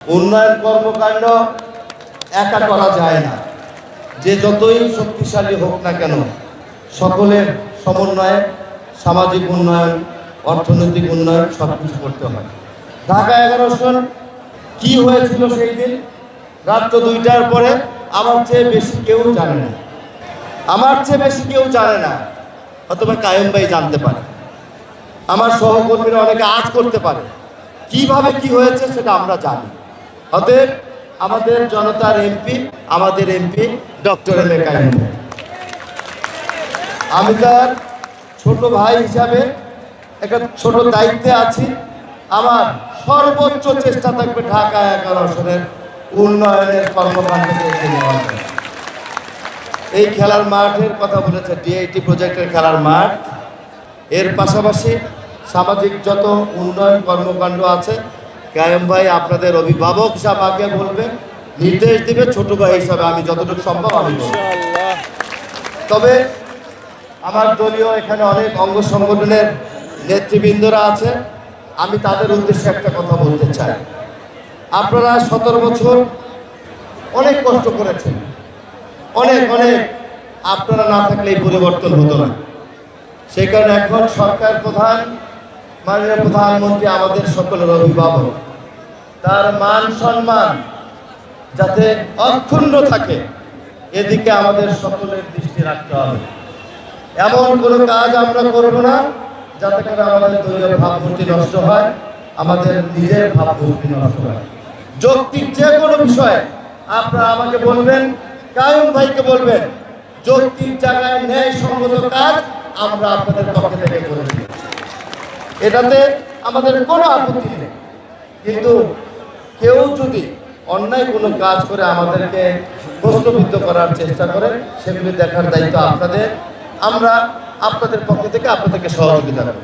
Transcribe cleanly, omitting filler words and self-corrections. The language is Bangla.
উন্নয়ন কর্মকাণ্ড একা করা যায় না, যে যতই শক্তিশালী হোক না কেন সকলের সমন্বয়ে সামাজিক উন্নয়ন, অর্থনৈতিক উন্নয়ন সব কিছু করতে হয়। ঢাকা 11 সন কি হয়েছিল সেই দিন রাত 2টার পরে আমার চেয়ে বেশি কেউ জানে না, আমার চেয়ে বেশি কেউ জানে না। অথবা কায়েম ভাই জানতে পারে, আমার সহকর্মীরা অনেকে আজ করতে পারে কিভাবে কি হয়েছে সেটা আমরা জানি। অতএব আমাদের জনতার এমপি, আমাদের এমপি ডক্টর এম এ কায়েম ভাই, আমি তার ছোট ভাই হিসাবে একটা ছোট দায়িত্বে আছি। আমার সর্বোচ্চ চেষ্টা থাকবে ঢাকা 11 সনের উন্নয়নের কর্মকাণ্ডকে এগিয়ে নেওয়ার জন্য। এই খেলার মাঠের কথা বলেছে, ডিআইটি প্রজেক্টের খেলার মাঠ, এর পাশাপাশি সামাজিক যত উন্নয়ন কর্মকাণ্ড আছে কায়েম ভাই আপনাদের অভিভাবক হিসাবে আগে বলবে, নির্দেশ দিবে, ছোট ভাই হিসাবে আমি যতটুকু সম্ভব আমি বলব। তবে আমার দলীয় এখানে অনেক অঙ্গ সংগঠনের নেতৃবৃন্দরা আছে, আমি তাদের উদ্দেশ্যে একটা কথা বলতে চাই। আপনারা 17 বছর অনেক কষ্ট করেছেন, অনেক অনেক, আপনারা না থাকলে এই পরিবর্তন হতো না। সেই কারণে এখন সরকার প্রধান, মাননীয় প্রধানমন্ত্রী আমাদের সকলের অভিভাবক, তার মান সম্মান যাতে অক্ষুণ্ণ থাকে এদিকে আমাদের সকলের দৃষ্টি রাখতে হবে। এমন কোনো কাজ আমরা করব না যাতে করে আমাদের দলীয় ভাবমূর্তি নষ্ট হয়, আমাদের নিজের ভাবমূর্তি নষ্ট হয়। যৌক্তিক যে কোনো বিষয়ে আপনারা আমাকে বলবেন, কায়েম ভাইকে বলবেন, যৌক্তিক জায়গায় ন্যায়সঙ্গত কাজ আমরা আপনাদের পক্ষে থেকে করে দিই, এটাতে আমাদের কোনো আপত্তি নেই। কিন্তু কেউ যদি অন্যায় কোনো কাজ করে আমাদেরকে প্রশ্নবিদ্ধ করার চেষ্টা করে, সেগুলি দেখার দায়িত্ব আপনাদের। আমরা আপনাদের পক্ষ থেকে আপনাদেরকে সহযোগিতা করব।